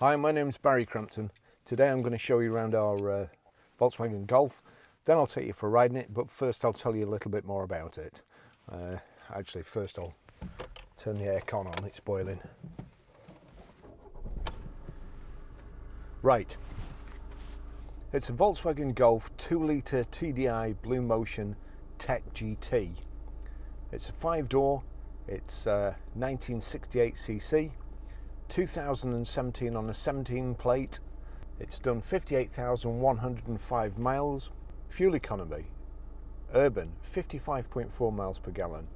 Hi, my name's Barry Crampton. Today I'm going to show you around our Volkswagen Golf. Then I'll take you for riding it, but first I'll tell you a little bit more about it. Actually, first I'll turn the aircon on, it's boiling. Right, it's a Volkswagen Golf 2-litre TDI BlueMotion Tech GT. It's a 5-door, it's 1968cc. 2017 on a 17 plate. It's done 58,105 miles. Fuel economy, urban 55.4 miles per gallon,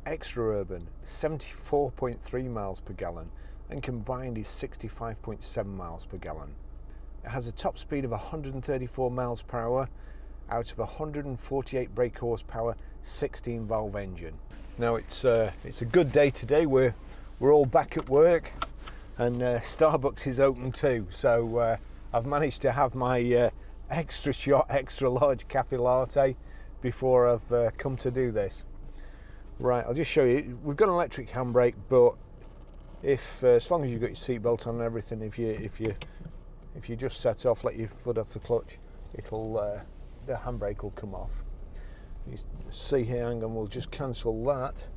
extra urban 74.3 miles per gallon, and combined is 65.7 miles per gallon. It has a top speed of 134 miles per hour out of 148 brake horsepower, 16 valve engine. Now it's a good day today. We're all back at work. And Starbucks is open too, so I've managed to have my extra shot, extra large cafe latte before I've come to do this. Right, I'll just show you. We've got an electric handbrake, but if as long as you've got your seatbelt on and everything, if you just set off, let your foot off the clutch, it'll the handbrake will come off. You see here, hang on, we'll just cancel that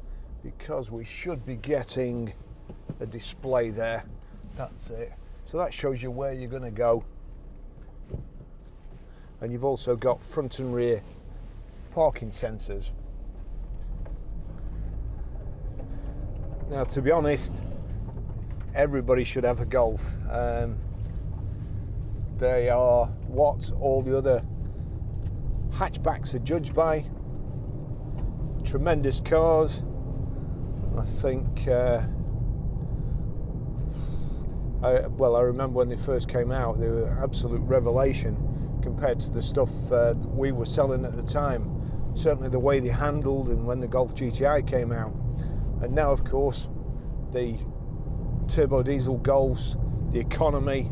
because we should be getting a display there. That's it. So that shows you where you're going to go, and you've also got front and rear parking sensors. Now, to be honest, everybody should have a Golf. They are what all the other hatchbacks are judged by. Tremendous cars. I think I remember when they first came out, they were an absolute revelation compared to the stuff that we were selling at the time. Certainly the way they handled, and when the Golf GTI came out. And now, of course, the turbo diesel Golfs, the economy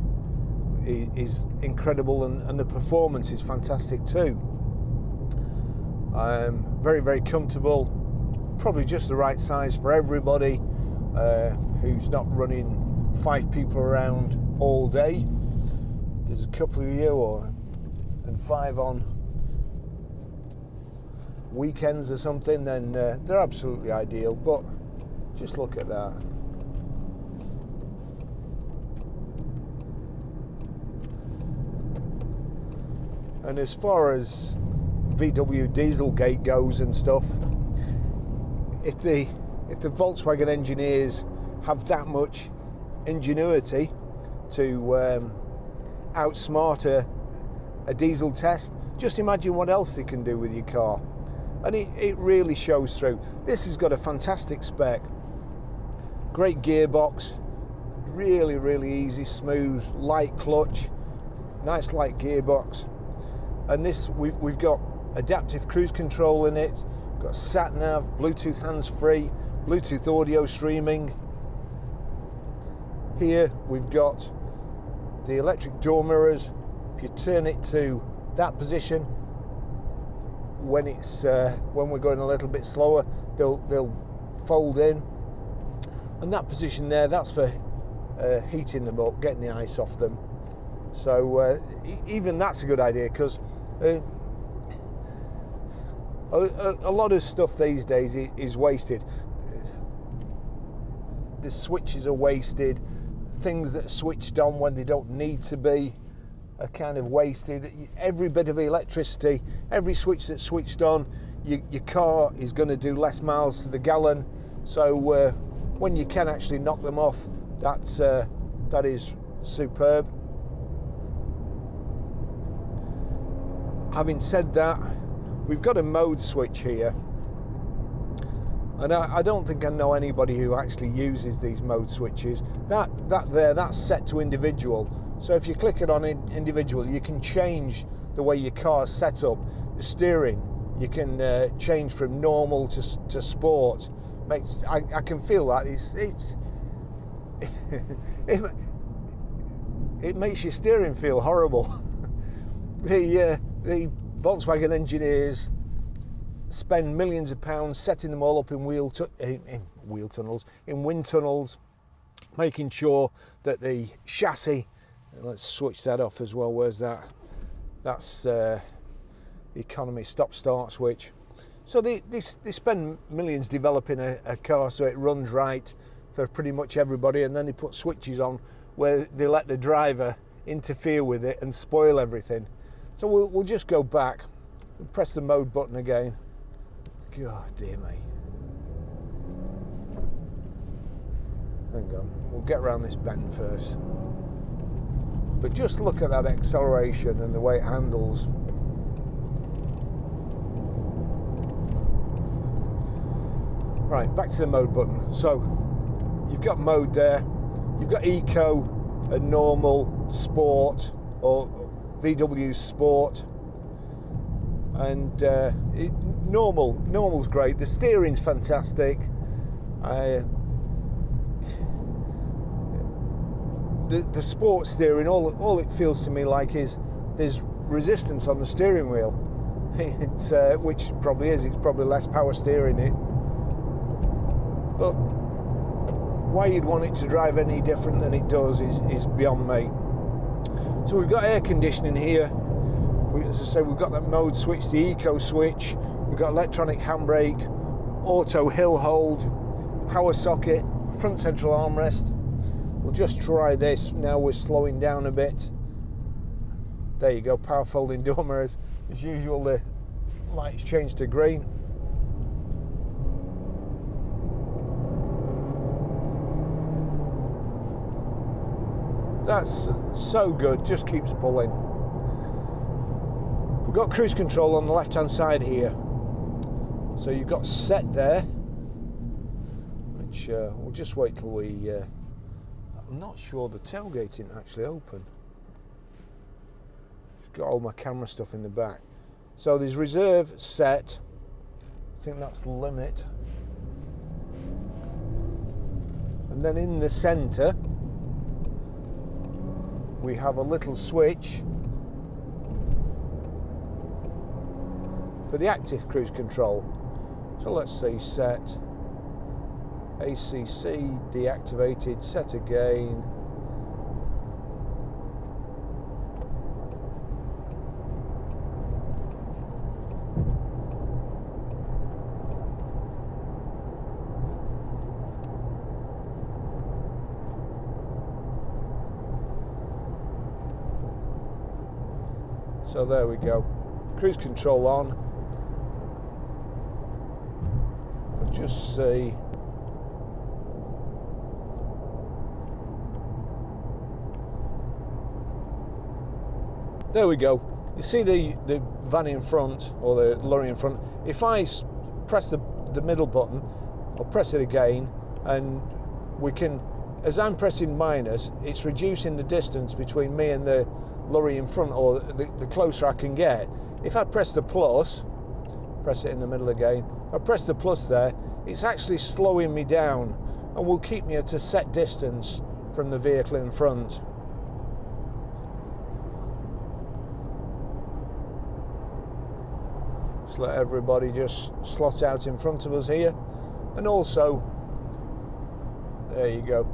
is incredible, and the performance is fantastic too. Very, very comfortable, probably just the right size for everybody who's not running 5 people around all day. There's a couple of you, and 5 on weekends or something, then they're absolutely ideal. But just look at that. And as far as VW Dieselgate goes and stuff, if the Volkswagen engineers have that much ingenuity to outsmart a diesel test, just imagine what else they can do with your car. And it really shows through. This has got a fantastic spec, great gearbox, really, really easy, smooth, light clutch, nice light gearbox. And this, we've got adaptive cruise control in it, got sat nav, Bluetooth hands-free, Bluetooth audio streaming. Here we've got the electric door mirrors. If you turn it to that position, when we're going a little bit slower, they'll fold in. And that position there, that's for heating them up, getting the ice off them. So even that's a good idea, because a lot of stuff these days is wasted. The switches are wasted. Things that are switched on when they don't need to be are kind of wasted. Every bit of electricity, every switch that's switched on, your car is going to do less miles to the gallon. So when you can actually knock them off, that is superb. Having said that, we've got a mode switch here. And I don't think I know anybody who actually uses these mode switches. That's set to individual. So if you click it on individual, you can change the way your car's set up. The steering, you can change from normal to sport. I can feel that it makes your steering feel horrible. The Volkswagen engineers spend millions of pounds setting them all up in wind tunnels, making sure that the chassis, let's switch that off as well, where's that? That's the economy stop-start switch. So they spend millions developing a car so it runs right for pretty much everybody, and then they put switches on where they let the driver interfere with it and spoil everything. So we'll just go back and press the mode button again. God dear me. Hang on, we'll get around this bend first. But just look at that acceleration and the way it handles. Right, back to the mode button. So you've got mode there, you've got eco and normal, sport, or VW sport, and normal's great. The steering's fantastic. The sport steering, all it feels to me like is there's resistance on the steering wheel. It's which probably is. It's probably less power steering it. But why you'd want it to drive any different than it does is beyond me. So we've got air conditioning here. As I say, we've got that mode switch, the eco switch. We've got electronic handbrake, auto hill hold, power socket, front central armrest. We'll just try this now. We're slowing down a bit. There you go, power folding door mirrors. As usual, the lights change to green. That's so good, just keeps pulling. We've got cruise control on the left hand side here. So you've got set there, which we'll just wait till we, I'm not sure the tailgate isn't actually open. It's got all my camera stuff in the back. So there's reserve, set, I think that's the limit. And then in the centre, we have a little switch for the active cruise control. So let's say set, ACC deactivated, set again. So there we go, cruise control on. We'll just see. There we go. You see the van in front, or the lorry in front. If I press the middle button, I'll press it again, and we can, as I'm pressing minus, it's reducing the distance between me and the lorry in front, or the closer I can get. If I press the plus, press it in the middle again, I press the plus there, it's actually slowing me down and will keep me at a set distance from the vehicle in front. Just let everybody just slot out in front of us here, and also there you go,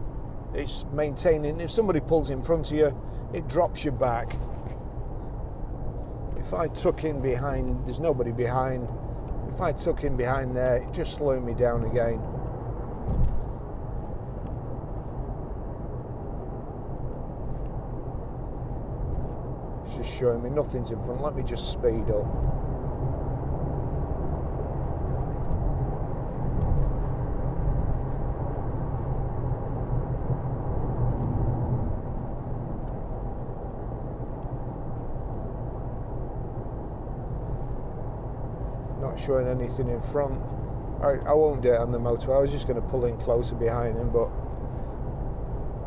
it's maintaining. If somebody pulls in front of you, it drops you back. If I tuck in behind, there's nobody behind. If I tuck in behind there, it just slowed me down again. It's just showing me nothing's in front. Let me just speed up. Not showing anything in front. I won't do it on the motorway. I was just going to pull in closer behind him, but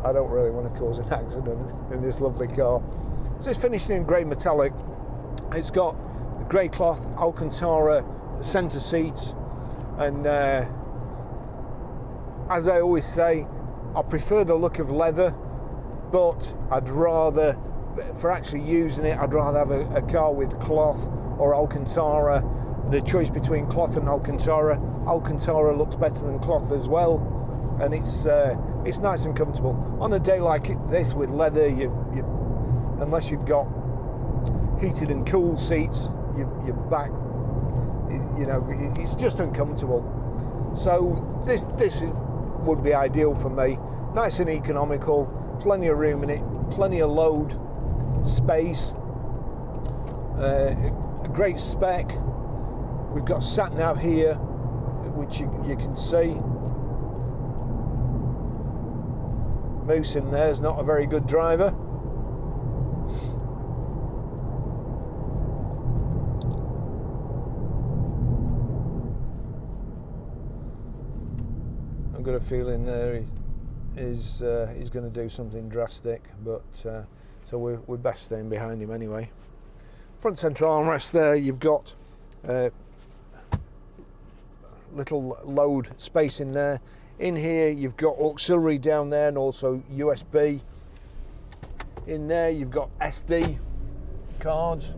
I don't really want to cause an accident in this lovely car. So it's finished in grey metallic. It's got grey cloth, Alcantara centre seats, and as I always say, I prefer the look of leather, but I'd rather, for actually using it, I'd rather have a car with cloth or Alcantara. The choice between cloth and Alcantara. Alcantara looks better than cloth as well, and it's nice and comfortable. On a day like this with leather, unless you've got heated and cooled seats, your back, it's just uncomfortable. So this would be ideal for me. Nice and economical, plenty of room in it, plenty of load space, a great spec. We've got sat nav here, which you can see. Moose in there is not a very good driver. I've got a feeling there he's going to do something drastic, but so we're best staying behind him anyway. Front central armrest there, you've got little load space in there. In here you've got auxiliary down there and also USB. In there you've got SD cards.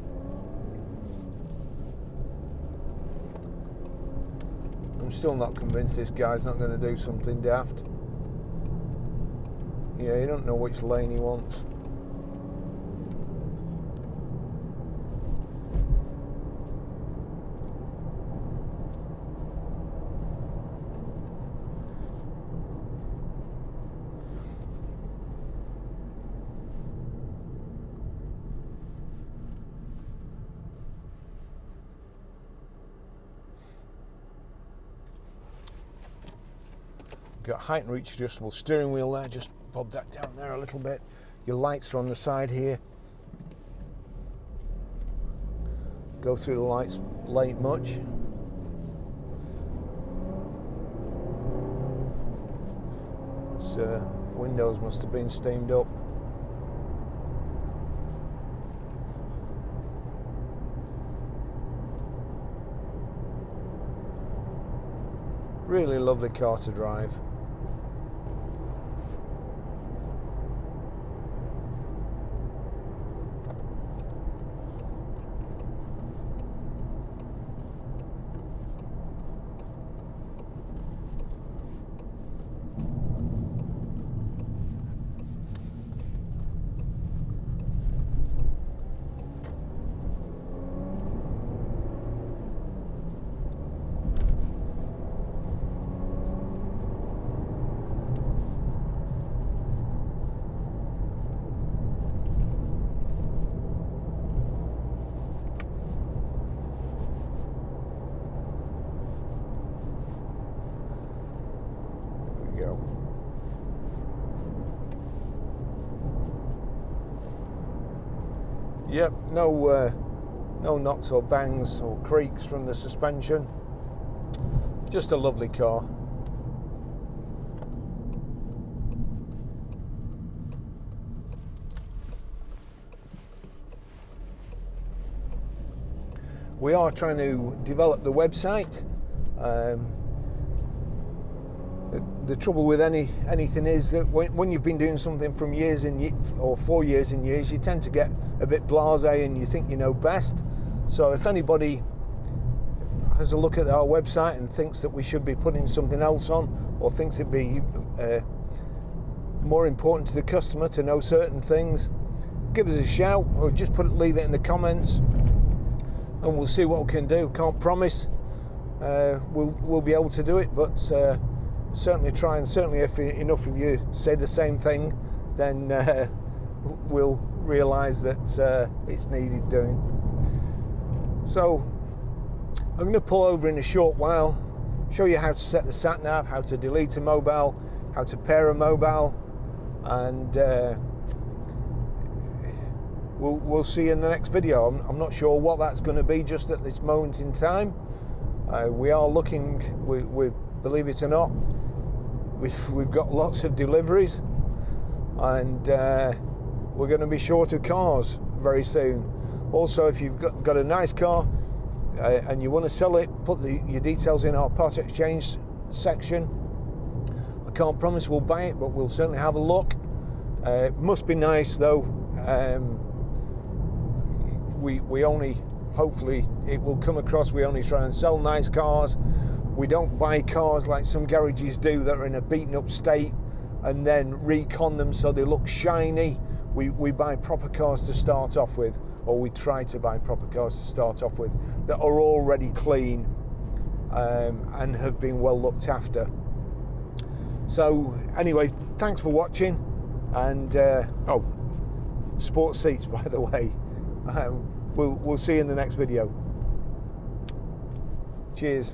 I'm still not convinced this guy's not going to do something daft. Yeah, you don't know which lane he wants. Got height and reach adjustable steering wheel there, just bob that down there a little bit. Your lights are on the side here. Go through the lights late much. Windows must have been steamed up. Really lovely car to drive. Yep, no knocks or bangs or creaks from the suspension. Just a lovely car. We are trying to develop the website. The trouble with anything is that when you've been doing something from years or 4 years and years, you tend to get a bit blasé and you think you know best. So if anybody has a look at our website and thinks that we should be putting something else on, or thinks it'd be more important to the customer to know certain things, give us a shout, or just leave it in the comments and we'll see what we can do. Can't promise we'll be able to do it, but certainly try, and certainly if enough of you say the same thing, then we'll realise that it's needed doing. So I'm going to pull over in a short while, show you how to set the sat nav, how to delete a mobile, how to pair a mobile, and we'll see you in the next video. I'm not sure what that's going to be just at this moment in time. We are looking, we believe it or not, we've got lots of deliveries, and we're going to be short of cars very soon. Also, if you've got a nice car and you want to sell it, put your details in our part exchange section. I can't promise we'll buy it, but we'll certainly have a look. It must be nice though. We only, hopefully it will come across, we only try and sell nice cars. We don't buy cars like some garages do that are in a beaten up state and then recon them so they look shiny. We buy proper cars to start off with, or we try to buy proper cars to start off with, that are already clean and have been well looked after. So anyway, thanks for watching, and oh, sports seats, by the way. We'll see you in the next video. Cheers.